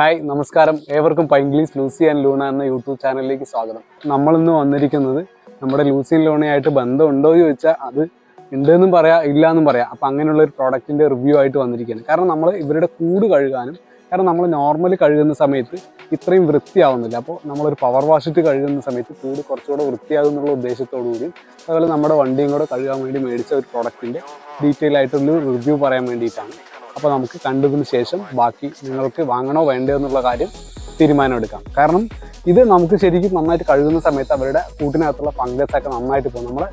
Hi നമസ്കാരം, ഏവർക്കും പൈങ്കിളീസ് Lucy and Luna എന്ന യൂട്യൂബ് ചാനലിലേക്ക് സ്വാഗതം. നമ്മളിന്ന് വന്നിരിക്കുന്നത് നമ്മുടെ ലൂസി ആൻഡ് ലൂണയായിട്ട് ബന്ധമുണ്ടോ എന്ന് ചോദിച്ചാൽ അത് ഉണ്ടെന്നും പറയാം, ഇല്ല എന്നും പറയാം. അപ്പം അങ്ങനെയുള്ള ഒരു പ്രോഡക്റ്റിൻ്റെ റിവ്യൂ ആയിട്ട് വന്നിരിക്കുകയാണ്. കാരണം നമ്മൾ ഇവരുടെ കൂട് കഴുകാനും, കാരണം നമ്മൾ നോർമലി കഴുകുന്ന സമയത്ത് ഇത്രയും വൃത്തിയാവുന്നില്ല. അപ്പോൾ നമ്മളൊരു പവർ വാഷിട്ട് കഴുകുന്ന സമയത്ത് കൂട് കുറച്ചുകൂടെ വൃത്തിയാകും എന്നുള്ള ഉദ്ദേശത്തോടു കൂടി, അതുപോലെ നമ്മുടെ വണ്ടിയും കൂടെ കഴുകാൻ വേണ്ടി മേടിച്ച ഒരു പ്രോഡക്റ്റിൻ്റെ ഡീറ്റെയിൽ ആയിട്ടുള്ള റിവ്യൂ പറയാൻ വേണ്ടിയിട്ടാണ്. അപ്പോൾ നമുക്ക് കണ്ടതിന് ശേഷം ബാക്കി നിങ്ങൾക്ക് വാങ്ങണോ വേണ്ടയോ എന്നുള്ള കാര്യം തീരുമാനമെടുക്കാം. കാരണം ഇത് നമുക്ക് ശരിക്കും നന്നായിട്ട് കഴുകുന്ന സമയത്ത് അവരുടെ കൂട്ടിനകത്തുള്ള ഫംഗസൊക്കെ നന്നായിട്ട് പോകും. നമ്മൾ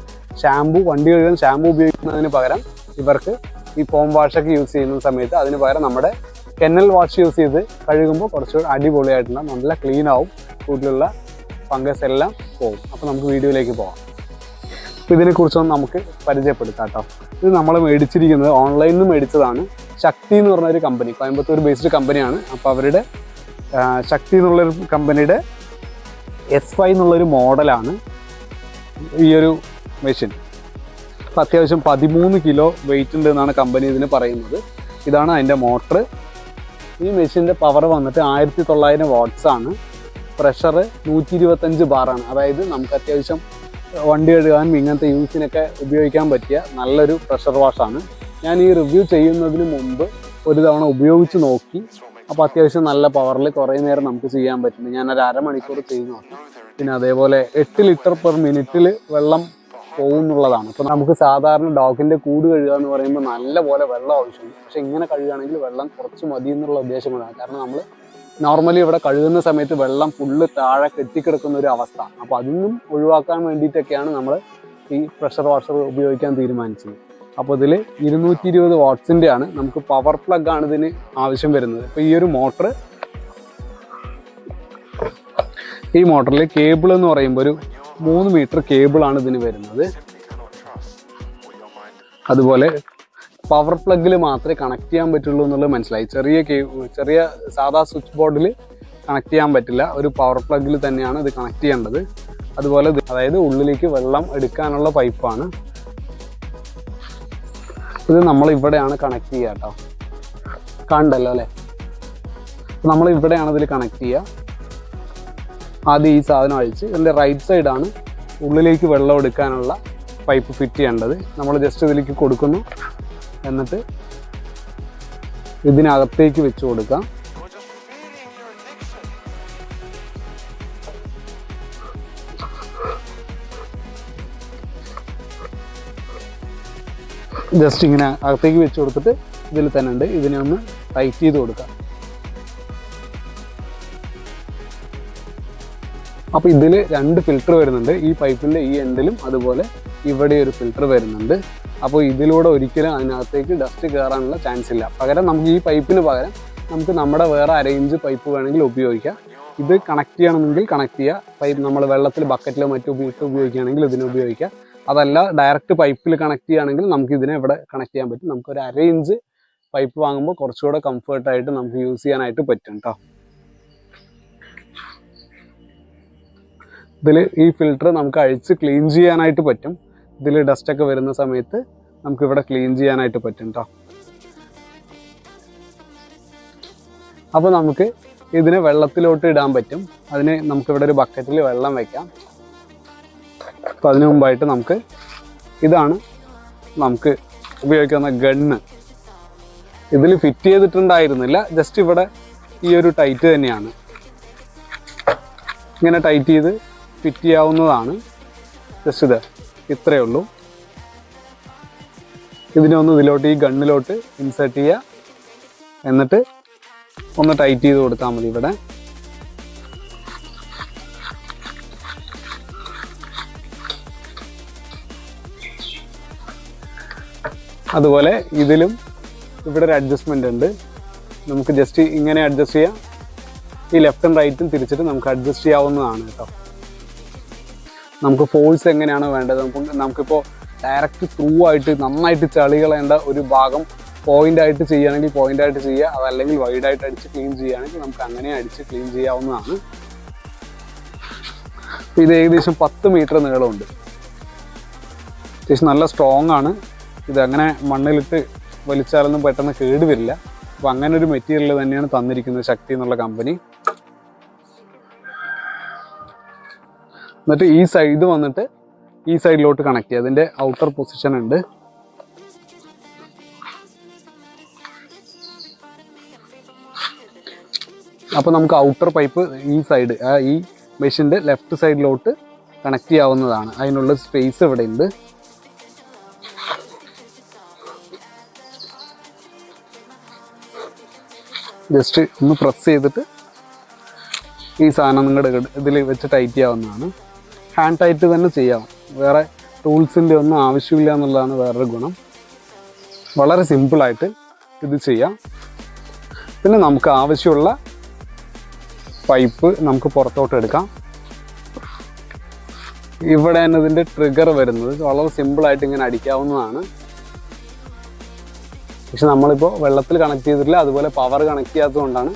വണ്ടി കഴുകാൻ ഷാമ്പു ഉപയോഗിക്കുന്നതിന് പകരം ഇവർക്ക് ഈ ഫോം വാഷൊക്കെ യൂസ് ചെയ്യുന്ന സമയത്ത് അതിന് പകരം നമ്മുടെ കെന്നൽ വാഷ് യൂസ് ചെയ്ത് കഴുകുമ്പോൾ കുറച്ചുകൂടി അടിപൊളിയായിട്ടുള്ള നല്ല ക്ലീൻ ആവും, കൂട്ടിലുള്ള ഫംഗസ് എല്ലാം പോകും. അപ്പോൾ നമുക്ക് വീഡിയോയിലേക്ക് പോകാം. ഇതിനെക്കുറിച്ചൊന്ന് നമുക്ക് പരിചയപ്പെടുത്താം കേട്ടോ. ഇത് നമ്മൾ മേടിച്ചിരിക്കുന്നത് ഓൺലൈനിൽ നിന്ന് മേടിച്ചതാണ്. ശക്തി എന്ന് പറഞ്ഞൊരു കമ്പനി, കോയമ്പത്തൂർ ബേസ്ഡ് കമ്പനിയാണ്. അപ്പോൾ അവരുടെ ശക്തി എന്നുള്ളൊരു കമ്പനിയുടെ S5 എന്നുള്ളൊരു മോഡലാണ് ഈ ഒരു മെഷീൻ. അപ്പോൾ അത്യാവശ്യം 13 കിലോ വെയിറ്റ് ഉണ്ട് എന്നാണ് കമ്പനി ഇതിന് പറയുന്നത്. ഇതാണ് അതിൻ്റെ മോട്ടർ. ഈ മെഷീൻ്റെ പവർ വന്നിട്ട് 1900 വാട്ട്സ് ആണ്. പ്രഷർ 125 ബാറാണ്. അതായത് നമുക്ക് അത്യാവശ്യം വണ്ടി കഴുകാനും ഇങ്ങനത്തെ യൂസിനൊക്കെ ഉപയോഗിക്കാൻ പറ്റിയ നല്ലൊരു പ്രഷർ വാഷാണ്. ഞാൻ ഈ റിവ്യൂ ചെയ്യുന്നതിന് മുമ്പ് ഒരു തവണ ഉപയോഗിച്ച് നോക്കി. അപ്പോൾ അത്യാവശ്യം നല്ല പവറിൽ കുറേ നേരം നമുക്ക് ചെയ്യാൻ പറ്റുന്നുണ്ട്. ഞാനൊരു അരമണിക്കൂർ ചെയ്ത് നോക്കി. പിന്നെ അതേപോലെ 8 ലിറ്റർ പെർ മിനിറ്റിൽ വെള്ളം പോകുന്നുള്ളതാണ്. അപ്പോൾ നമുക്ക് സാധാരണ ഡോഗിൻ്റെ കൂട് കഴുകുക എന്ന് പറയുമ്പോൾ നല്ല പോലെ വെള്ളം ആവശ്യമുണ്ട്. പക്ഷേ ഇങ്ങനെ കഴുകുകയാണെങ്കിൽ വെള്ളം കുറച്ച് മതി എന്നുള്ള ഉദ്ദേശം കൊണ്ടാണ്. കാരണം നമ്മൾ നോർമലി ഇവിടെ കഴുകുന്ന സമയത്ത് വെള്ളം ഫുള്ള് താഴെ കെട്ടിക്കിടക്കുന്ന ഒരു അവസ്ഥ. അപ്പോൾ അതിന്നും ഒഴിവാക്കാൻ വേണ്ടിയിട്ടൊക്കെയാണ് നമ്മൾ ഈ പ്രഷർ വാഷർ ഉപയോഗിക്കാൻ തീരുമാനിച്ചത്. അപ്പോൾ ഇതിൽ 220 വാട്ട്സിൻ്റെ ആണ്. നമുക്ക് പവർ പ്ലഗ് ആണ് ഇതിന് ആവശ്യം വരുന്നത്. അപ്പോൾ ഈ ഒരു ഈ മോട്ടറിൽ കേബിൾ എന്ന് പറയുമ്പോൾ ഒരു 3 മീറ്റർ കേബിളാണ് ഇതിന് വരുന്നത്. അതുപോലെ പവർ പ്ലഗിൽ മാത്രമേ കണക്ട് ചെയ്യാൻ പറ്റുള്ളൂ എന്നുള്ളത് മനസ്സിലായി. ചെറിയ സാധാ സ്വിച്ച് ബോർഡിൽ കണക്ട് ചെയ്യാൻ പറ്റില്ല. ഒരു പവർ പ്ലഗിൽ തന്നെയാണ് ഇത് കണക്ട് ചെയ്യേണ്ടത്. അതുപോലെ അതായത് ഉള്ളിലേക്ക് വെള്ളം എടുക്കാനുള്ള പൈപ്പാണ് ഇത്. നമ്മൾ ഇവിടെയാണ് കണക്ട് ചെയ്യുക കേട്ടോ. കണ്ടല്ലോ അല്ലേ? നമ്മൾ ഇവിടെയാണ് ഇതിൽ കണക്ട് ചെയ്യുക. ആദ്യം ഈ സാധനം അഴിച്ച് ഇതിൻ്റെ റൈറ്റ് സൈഡാണ് ഉള്ളിലേക്ക് വെള്ളം എടുക്കാനുള്ള പൈപ്പ് ഫിറ്റ് ചെയ്യേണ്ടത്. നമ്മൾ ജസ്റ്റ് ഇതിലേക്ക് കൊടുക്കുന്നു, എന്നിട്ട് ഇതിനകത്തേക്ക് വെച്ച് കൊടുക്കാം. ജസ്റ്റ് ഇങ്ങനെ അകത്തേക്ക് വെച്ച് കൊടുത്തിട്ട് ഇതിൽ തന്നെ ഉണ്ട്. ഇതിനെ ഒന്ന് ടൈറ്റ് ചെയ്ത് കൊടുക്കാം. അപ്പോൾ ഇതിൽ 2 ഫിൽറ്റർ വരുന്നുണ്ട്. ഈ പൈപ്പിൻ്റെ ഈ എൻഡിലും അതുപോലെ ഇവിടെ ഒരു ഫിൽറ്റർ വരുന്നുണ്ട്. അപ്പോൾ ഇതിലൂടെ ഒരിക്കലും അതിനകത്തേക്ക് ഡസ്റ്റ് കയറാനുള്ള ചാൻസ് ഇല്ല. പകരം നമുക്ക് ഈ പൈപ്പിന് പകരം നമുക്ക് നമ്മുടെ വേറെ അരയിഞ്ച് പൈപ്പ് വേണമെങ്കിൽ ഉപയോഗിക്കാം. ഇത് കണക്ട് ചെയ്യണമെങ്കിൽ കണക്ട് ചെയ്യുക. പൈപ്പ് നമ്മൾ വെള്ളത്തിൽ ബക്കറ്റിലോ മറ്റോ ഉപയോഗിക്കുകയാണെങ്കിൽ ഇതിന് ഉപയോഗിക്കാം. അതല്ല ഡയറക്റ്റ് പൈപ്പിൽ കണക്ട് ചെയ്യുകയാണെങ്കിൽ നമുക്ക് ഇതിനെ ഇവിടെ കണക്ട് ചെയ്യാൻ പറ്റും. നമുക്കൊരു അരയിഞ്ച് പൈപ്പ് വാങ്ങുമ്പോൾ കുറച്ചുകൂടെ കംഫർട്ടായിട്ട് നമുക്ക് യൂസ് ചെയ്യാനായിട്ട് പറ്റും കേട്ടോ. ഇതിൽ ഈ ഫിൽറ്റർ നമുക്ക് അഴിച്ച് ക്ലീൻ ചെയ്യാനായിട്ട് പറ്റും. ഇതിൽ ഡസ്റ്റൊക്കെ വരുന്ന സമയത്ത് നമുക്കിവിടെ ക്ലീൻ ചെയ്യാനായിട്ട് പറ്റും കേട്ടോ. അപ്പോൾ നമുക്ക് ഇതിനെ വെള്ളത്തിലോട്ട് ഇടാൻ പറ്റും. അതിന് നമുക്കിവിടെ ഒരു ബക്കറ്റിൽ വെള്ളം വയ്ക്കാം. അപ്പോൾ അതിനു മുമ്പായിട്ട് ഇതാണ് നമുക്ക് ഉപയോഗിക്കുന്ന ഗണ്ണ്. ഇതിൽ ഫിറ്റ് ചെയ്തിട്ടുണ്ടായിരുന്നില്ല, ജസ്റ്റ് ഇവിടെ ഈ ഒരു ടൈറ്റ് തന്നെയാണ്. ഇങ്ങനെ ടൈറ്റ് ചെയ്ത് ഫിറ്റ് ചെയ്യാവുന്നതാണ്. ജസ്റ്റ് ഇത്രയേ ഉള്ളൂ. ഇതിനെ ഒന്ന് ഇതിലോട്ട് ഈ ഗണ്ണിലോട്ട് ഇൻസേർട്ട് ചെയ്യുക, എന്നിട്ട് ഒന്ന് ടൈറ്റ് ചെയ്ത് കൊടുത്താൽ മതി. ഇവിടെ അതുപോലെ ഇതിലും ഇവിടെ ഒരു അഡ്ജസ്റ്റ്മെൻ്റ് ഉണ്ട്. നമുക്ക് ജസ്റ്റ് ഇങ്ങനെ അഡ്ജസ്റ്റ് ചെയ്യാം. ഈ ലെഫ്റ്റും റൈറ്റും തിരിച്ചിട്ട് നമുക്ക് അഡ്ജസ്റ്റ് ചെയ്യാവുന്നതാണ് കേട്ടോ. നമുക്ക് ഫോഴ്സ് എങ്ങനെയാണോ വേണ്ടത്, നമുക്കിപ്പോൾ ഡയറക്റ്റ് ത്രൂ ആയിട്ട് നന്നായിട്ട് ചളി കളയേണ്ട ഒരു ഭാഗം പോയിൻ്റായിട്ട് ചെയ്യുകയാണെങ്കിൽ പോയിൻ്റായിട്ട് ചെയ്യുക. അതല്ലെങ്കിൽ വൈഡായിട്ട് അടിച്ച് ക്ലീൻ ചെയ്യുകയാണെങ്കിൽ നമുക്ക് അങ്ങനെ അടിച്ച് ക്ലീൻ ചെയ്യാവുന്നതാണ്. ഇത് ഏകദേശം 10 മീറ്റർ നീളമുണ്ട്. അത്യാവശ്യം നല്ല സ്ട്രോങ് ആണ്. ഇതങ്ങനെ മണ്ണിലിട്ട് വലിച്ചാലൊന്നും പെട്ടെന്ന് കേടുവരില്ല. അപ്പോൾ അങ്ങനെ ഒരു മെറ്റീരിയൽ തന്നെയാണ് തന്നിരിക്കുന്നത് ശക്തി എന്നുള്ള കമ്പനി. എന്നിട്ട് ഈ സൈഡ് വന്നിട്ട് ഈ സൈഡിലോട്ട് കണക്ട് ചെയ്യുക. അതിൻ്റെ ഔട്ടർ പൊസിഷൻ ഉണ്ട്. അപ്പോൾ നമുക്ക് ഔട്ടർ പൈപ്പ് ഈ സൈഡ് ഈ മെഷീൻ്റെ ലെഫ്റ്റ് സൈഡിലോട്ട് കണക്ട് ചെയ്യാവുന്നതാണ്. അതിനുള്ള സ്പേസ് ഇവിടെ ഉണ്ട്. ജസ്റ്റ് ഒന്ന് പ്രസ് ചെയ്തിട്ട് ഈ സാധനം നിങ്ങളുടെ ഇതിൽ വെച്ച് ടൈറ്റ് ചെയ്യാവുന്നതാണ്. ഹാൻഡ് ടൈറ്റ് തന്നെ ചെയ്യാം, വേറെ ടൂൾസിൻ്റെ ഒന്നും ആവശ്യമില്ല എന്നുള്ളതാണ് വേറൊരു ഗുണം. വളരെ സിമ്പിളായിട്ട് ഇത് ചെയ്യാം. പിന്നെ നമുക്ക് ആവശ്യമുള്ള പൈപ്പ് നമുക്ക് പുറത്തോട്ട് എടുക്കാം. ഇവിടെ തന്നെ ഇതിൻ്റെ ട്രിഗർ വരുന്നത് വളരെ സിമ്പിളായിട്ട് ഇങ്ങനെ അടിക്കാവുന്നതാണ്. പക്ഷെ നമ്മളിപ്പോൾ വെള്ളത്തിൽ കണക്ട് ചെയ്തിട്ടില്ല, അതുപോലെ പവർ കണക്ട് ചെയ്യാത്തത് കൊണ്ടാണ്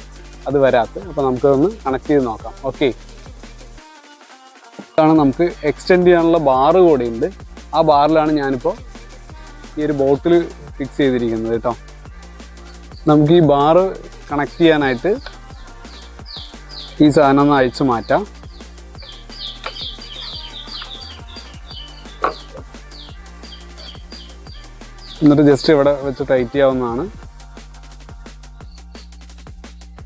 അത് വരാത്തത്. അപ്പോൾ നമുക്കതൊന്ന് കണക്ട് ചെയ്ത് നോക്കാം. ഓക്കെ, ഇതാണ് നമുക്ക് എക്സ്റ്റെൻഡ് ചെയ്യാനുള്ള ബാറ് കൂടെ ഉണ്ട്. ആ ബാറിലാണ് ഞാനിപ്പോൾ ഈ ഒരു ബോട്ടിൽ ഫിക്സ് ചെയ്തിരിക്കുന്നത് കേട്ടോ. നമുക്ക് ഈ ബാറ് കണക്ട് ചെയ്യാനായിട്ട് ഈ സാധനം ഒന്ന് അഴിച്ചു മാറ്റാം. എന്നിട്ട് ജസ്റ്റ് ഇവിടെ വെച്ച് ടൈറ്റ് ചെയ്യാവുന്നതാണ്.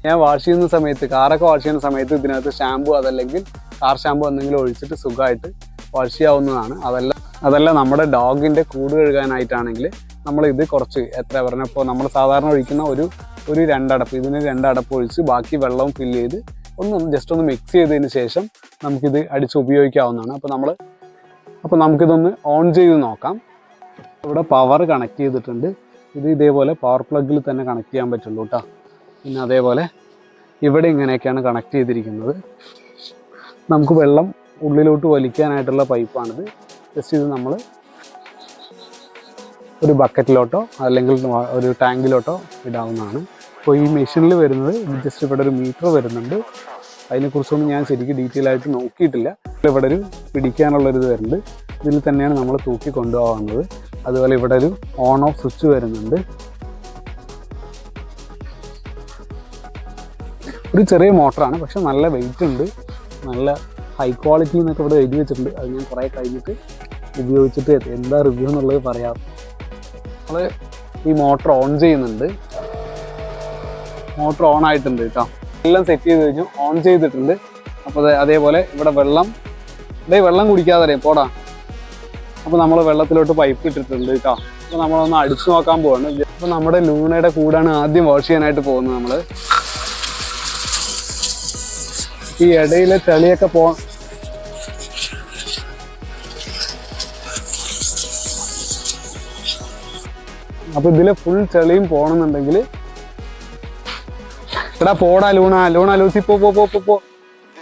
ഞാൻ വാഷ് ചെയ്യുന്ന സമയത്ത്, കാറൊക്കെ വാഷ് ചെയ്യുന്ന സമയത്ത് ഇതിനകത്ത് ഷാമ്പു അതല്ലെങ്കിൽ കാർ ഷാമ്പു എന്തെങ്കിലും ഒഴിച്ചിട്ട് സുഖമായിട്ട് വാഷ് ചെയ്യാവുന്നതാണ്. അതല്ല നമ്മുടെ ഡോഗിൻ്റെ കൂട് കഴുകാനായിട്ടാണെങ്കിൽ നമ്മളിത് കുറച്ച് എത്ര പറഞ്ഞപ്പോൾ നമ്മൾ സാധാരണ ഒഴിക്കുന്ന ഒരു രണ്ടടപ്പ്, ഇതിന് രണ്ടടപ്പ് ഒഴിച്ച് ബാക്കി വെള്ളവും ഫില്ല് ചെയ്ത് ജസ്റ്റ് ഒന്ന് മിക്സ് ചെയ്തതിന് ശേഷം നമുക്കിത് അടിച്ച് ഉപയോഗിക്കാവുന്നതാണ്. അപ്പോൾ നമുക്കിതൊന്ന് ഓൺ ചെയ്ത് നോക്കാം. ഇവിടെ പവർ കണക്ട് ചെയ്തിട്ടുണ്ട്. ഇത് ഇതേപോലെ പവർ പ്ലഗിൽ തന്നെ കണക്ട് ചെയ്യാൻ പറ്റുള്ളൂ കേട്ടോ. പിന്നെ അതേപോലെ ഇവിടെ ഇങ്ങനെയൊക്കെയാണ് കണക്ട് ചെയ്തിരിക്കുന്നത്. നമുക്ക് വെള്ളം ഉള്ളിലോട്ട് വലിക്കാനായിട്ടുള്ള പൈപ്പാണിത്. ജസ്റ്റ് ഇത് നമ്മൾ ഒരു ബക്കറ്റിലോട്ടോ അല്ലെങ്കിൽ ഒരു ടാങ്കിലോട്ടോ ഇടാവുന്നതാണ്. അപ്പോൾ ഈ മെഷീനിൽ വരുന്നത് ജസ്റ്റ് ഇവിടെ ഒരു മീറ്റർ വരുന്നുണ്ട്. അതിനെക്കുറിച്ചൊന്നും ഞാൻ ശരിക്കും ഡീറ്റെയിൽ ആയിട്ട് നോക്കിയിട്ടില്ല. ഇവിടെ ഒരു പിടിക്കാനുള്ളൊരിത് വരുന്നുണ്ട്. ഇതിൽ തന്നെയാണ് നമ്മൾ തൂക്കി കൊണ്ടുപോകുന്നത്. അതുപോലെ ഇവിടെ ഒരു ഓൺ ഓഫ് സ്വിച്ച് വരുന്നുണ്ട്. ഒരു ചെറിയ മോട്ടറാണ്, പക്ഷെ നല്ല വെയിറ്റ് ഉണ്ട്, നല്ല ഹൈ ക്വാളിറ്റി എന്നൊക്കെ ഇവിടെ എഴുതി വെച്ചിട്ടുണ്ട്. അത് ഞാൻ കുറേ കഴിഞ്ഞിട്ട് ഉപയോഗിച്ചിട്ട് എന്താ റിവ്യൂ എന്നുള്ളത് പറയാം. നമ്മൾ ഈ മോട്ടർ ഓൺ ചെയ്യുന്നുണ്ട്. മോട്ടർ ഓൺ ആയിട്ടുണ്ട് കേട്ടോ. എല്ലാം സെറ്റ് ചെയ്ത് കഴിഞ്ഞു, ഓൺ ചെയ്തിട്ടുണ്ട്. അപ്പോൾ അതേപോലെ ഇവിടെ വെള്ളം കുടിക്കാതെ അറിയാം പോടാ. അപ്പോൾ നമ്മൾ വെള്ളത്തിലോട്ട് പൈപ്പ് ഇട്ടിട്ടുണ്ട് കേട്ടോ. അപ്പോൾ നമ്മളൊന്ന് അടിച്ചു നോക്കാൻ പോവാണ്. അപ്പോൾ നമ്മുടെ ലൂണയുടെ കൂടാണ് ആദ്യം വാഷ് ചെയ്യാനായിട്ട് പോകുന്നത്. നമ്മൾ ഈ ഇടയിലെ ചളിയൊക്കെ അപ്പോൾ ഇതിലെ ഫുൾ ചെളിയും പോകണമെന്നുണ്ടെങ്കിൽ ഇവിടെ പോടാ ലൂണ ലൂസി പോ.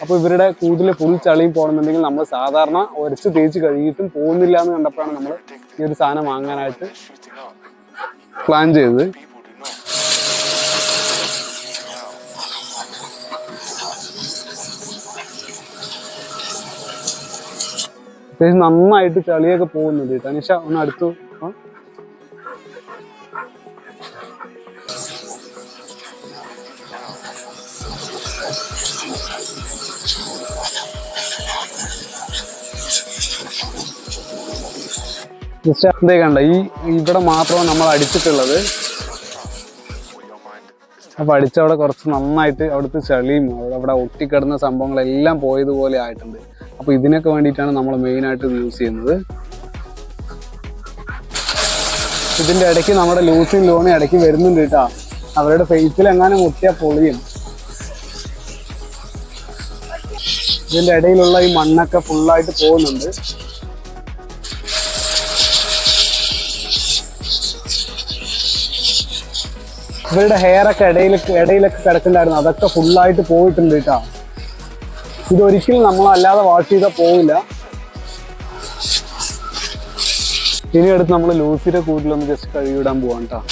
അപ്പോൾ ഇവരുടെ കൂട്ടിൽ ഫുൾ ചളിയും പോകണമെന്നുണ്ടെങ്കിൽ നമ്മൾ സാധാരണ ഉരച്ച് തേച്ച് കഴുകിയിട്ടും പോകുന്നില്ല എന്ന് കണ്ടപ്പോഴാണ് നമ്മൾ ഈ ഒരു സാധനം വാങ്ങാനായിട്ട് പ്ലാൻ ചെയ്തത്. അത്യാവശ്യം നന്നായിട്ട് ചളിയൊക്കെ പോകുന്നുണ്ട്. തനിഷ ഒന്ന് അടുത്തു. ജസ്റ്റ് അതേ കണ്ട ഇവിടെ മാത്രമാണ് നമ്മൾ അടിച്ചിട്ടുള്ളത്. അപ്പോൾ അടിച്ചവിടെ കുറച്ച് നന്നായിട്ട് അവിടുത്തെ ചളിയും അവിടെ ഒട്ടിക്കിടന്ന സംഭവങ്ങളെല്ലാം പോയതുപോലെ ആയിട്ടുണ്ട്. അപ്പോൾ ഇതിനൊക്കെ വേണ്ടിയിട്ടാണ് നമ്മൾ മെയിനായിട്ട് ഇത് യൂസ് ചെയ്യുന്നത്. ഇതിൻ്റെ ഇടയ്ക്ക് നമ്മുടെ ലൂസിൻ ലോണി ഇടയ്ക്ക് വരുന്നുണ്ട് കേട്ടോ. അവരുടെ ഫേസിൽ എങ്ങാനും മുട്ടിയാൽ പൊളിയും. ഇതിൻ്റെ ഇടയിലുള്ള ഈ മണ്ണൊക്കെ ഫുള്ളായിട്ട് പോകുന്നുണ്ട്. ഇവരുടെ ഹെയറൊക്കെ ഇടയിലൊക്കെ കിടക്കുന്നുണ്ടായിരുന്നു. അതൊക്കെ ഫുള്ളായിട്ട് പോയിട്ടുണ്ട് കേട്ടോ. ഇതൊരിക്കലും നമ്മളല്ലാതെ വാഷ് ചെയ്താൽ പോവില്ല. ഇനി അടുത്ത് നമ്മൾ ലൂസിയുടെ കൂട്ടിലൊന്ന് ജസ്റ്റ് കഴുകിവിടാൻ പോവാം കേട്ടോ.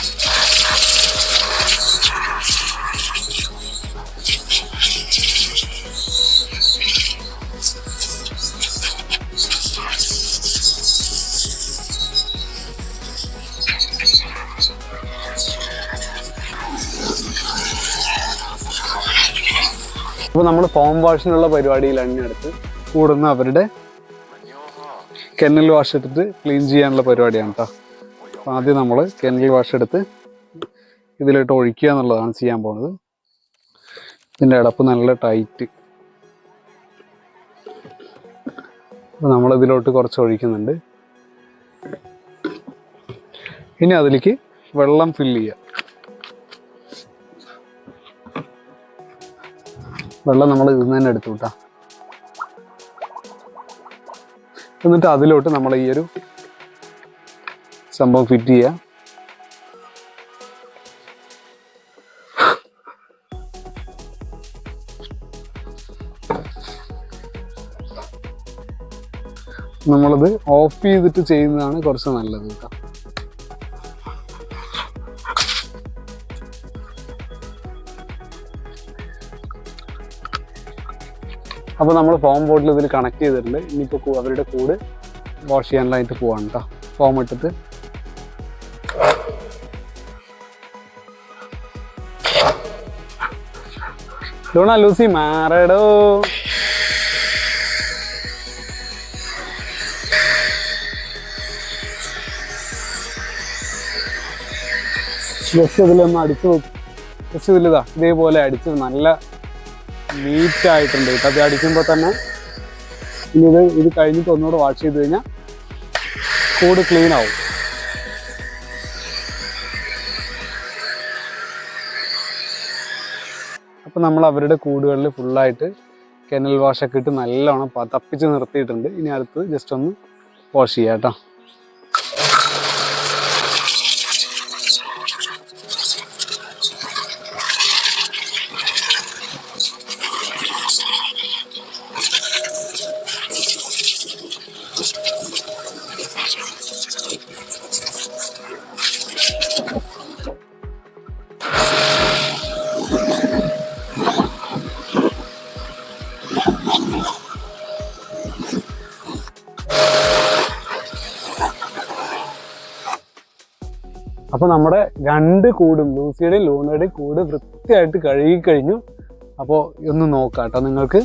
അപ്പോൾ നമ്മൾ ഫോം വാഷിനുള്ള പരിപാടിയിലാണ് ഇനി അടുത്ത് കൂടുന്ന അവരുടെ കെന്നൽ വാഷ് എടുത്തിട്ട് ക്ലീൻ ചെയ്യാനുള്ള പരിപാടിയാണ് കേട്ടോ. അപ്പോൾ ആദ്യം നമ്മൾ കെന്നൽ വാഷ് എടുത്ത് ഇതിലിട്ട് ഒഴിക്കുക എന്നുള്ളതാണ് ചെയ്യാൻ പോകുന്നത്. ഇതിൻ്റെ അടപ്പ് നല്ല ടൈറ്റ്. അപ്പോൾ നമ്മളിതിലോട്ട് കുറച്ച് ഒഴിക്കുന്നുണ്ട്. ഇനി അതിലേക്ക് വെള്ളം ഫില്ല് ചെയ്യുക. വെള്ളം നമ്മൾ ഇതിൽ നിന്ന് തന്നെ എടുത്തു വിട്ടാ. എന്നിട്ട് അതിലോട്ട് നമ്മൾ ഈ ഒരു സംഭവം ഫിറ്റ് ചെയ്യുക. നമ്മളത് ഓഫ് ചെയ്തിട്ട് ചെയ്യുന്നതാണ് കുറച്ച് നല്ലത് കേട്ടോ. അപ്പോൾ നമ്മൾ ഫോം ബോട്ടിൽ ഇതിൽ കണക്ട് ചെയ്തിട്ടുണ്ട്. ഇനിയിപ്പോൾ അവരുടെ കൂട് വാഷ് ചെയ്യാനായിട്ട് പോവാണ് കേട്ടോ. ഫോം ഇട്ടിട്ട് ലൂണ ലൂസി മാറടോ. ജസ്റ്റ് ഇതിലൊന്ന് അടിച്ചു നോക്കും. ജസ്റ്റ് ഇതിലിതാ ഇതേപോലെ അടിച്ച് നല്ല നീറ്റായിട്ടുണ്ട് കേട്ടോ. അത് അടിക്കുമ്പോൾ തന്നെ ഇനി ഇത് കഴിഞ്ഞിട്ട് ഒന്നുകൂടെ വാഷ് ചെയ്ത് കഴിഞ്ഞാൽ കൂട് ക്ലീൻ ആവും. അപ്പം നമ്മൾ അവരുടെ കൂടുകളിൽ ഫുള്ളായിട്ട് കെനൽ വാഷൊക്കെ ഇട്ട് നല്ലോണം തപ്പിച്ച് നിർത്തിയിട്ടുണ്ട്. ഇനി അടുത്ത് ജസ്റ്റ് ഒന്ന് വാഷ് ചെയ്യാം കേട്ടോ. അപ്പോൾ നമ്മുടെ രണ്ട് കൂടും ലൂസിയുടെയും ലൂണയുടെയും കൂട് വൃത്തിയായിട്ട് കഴുകിക്കഴിഞ്ഞു. അപ്പോൾ ഒന്ന് നോക്കാം കേട്ടോ നിങ്ങൾക്ക്.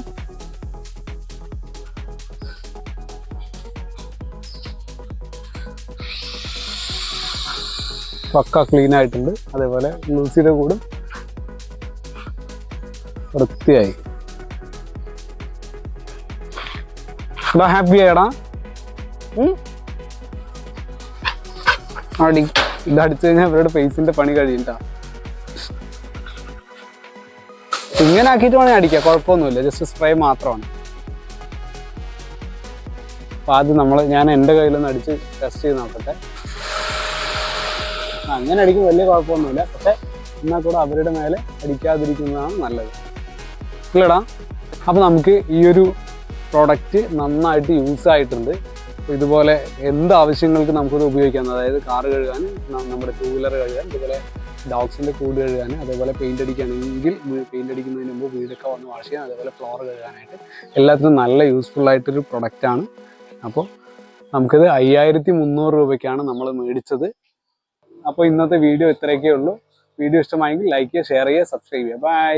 പക്ക ക്ലീൻ ആയിട്ടുണ്ട്. അതേപോലെ ലൂസിയുടെ കൂടും വൃത്തിയായി. ഹാപ്പി ആയടാ. അടി ഇതടിച്ചു കഴിഞ്ഞാൽ അവരുടെ ഫേസിന്റെ പണി കഴിയണ്ട. ഇങ്ങനെ ആക്കിയിട്ട് വേണമെങ്കിൽ അടിക്കാം, കുഴപ്പമൊന്നുമില്ല. ജസ്റ്റ് സ്പ്രേ മാത്രമാണ്. അപ്പോൾ ആദ്യം ഞാൻ എൻ്റെ കയ്യിലൊന്ന് അടിച്ച് ടെസ്റ്റ് ചെയ്ത് നോക്കട്ടെ. അങ്ങനെ അടിക്കും വലിയ കുഴപ്പമൊന്നുമില്ല. പക്ഷെ എന്നാൽ കൂടെ അവരുടെ മേലെ അടിക്കാതിരിക്കുന്നതാണ് നല്ലത്, ഇല്ലടാ. അപ്പോൾ നമുക്ക് ഈ ഒരു പ്രോഡക്റ്റ് നന്നായിട്ട് യൂസ് ആയിട്ടുണ്ട്. അപ്പോൾ ഇതുപോലെ എന്ത് ആവശ്യങ്ങൾക്ക് നമുക്കത് ഉപയോഗിക്കാം. അതായത് കാറ് കഴുകാൻ, നമ്മുടെ ടൂ വീലർ കഴുകാൻ, ഇതുപോലെ ഡോഗ്സിൻ്റെ കൂട് കഴുകാൻ, അതേപോലെ പെയിൻ്റ് അടിക്കുകയാണെങ്കിൽ പെയിൻ്റ് അടിക്കുന്നതിന് മുമ്പ് വീടൊക്കെ വന്ന് വാഷ് ചെയ്യാൻ, അതേപോലെ ഫ്ലോർ കഴുകാനായിട്ട് എല്ലാത്തിനും നല്ല യൂസ്ഫുള്ളായിട്ടൊരു പ്രൊഡക്റ്റാണ്. അപ്പോൾ നമുക്കിത് 5300 രൂപയ്ക്കാണ് നമ്മൾ മേടിച്ചത്. അപ്പോൾ ഇന്നത്തെ വീഡിയോ ഇത്രയൊക്കെ ഉള്ളൂ. വീഡിയോ ഇഷ്ടമായെങ്കിൽ ലൈക്ക് ചെയ്യുക, ഷെയർ ചെയ്യുക, സബ്സ്ക്രൈബ് ചെയ്യുക. ബൈ.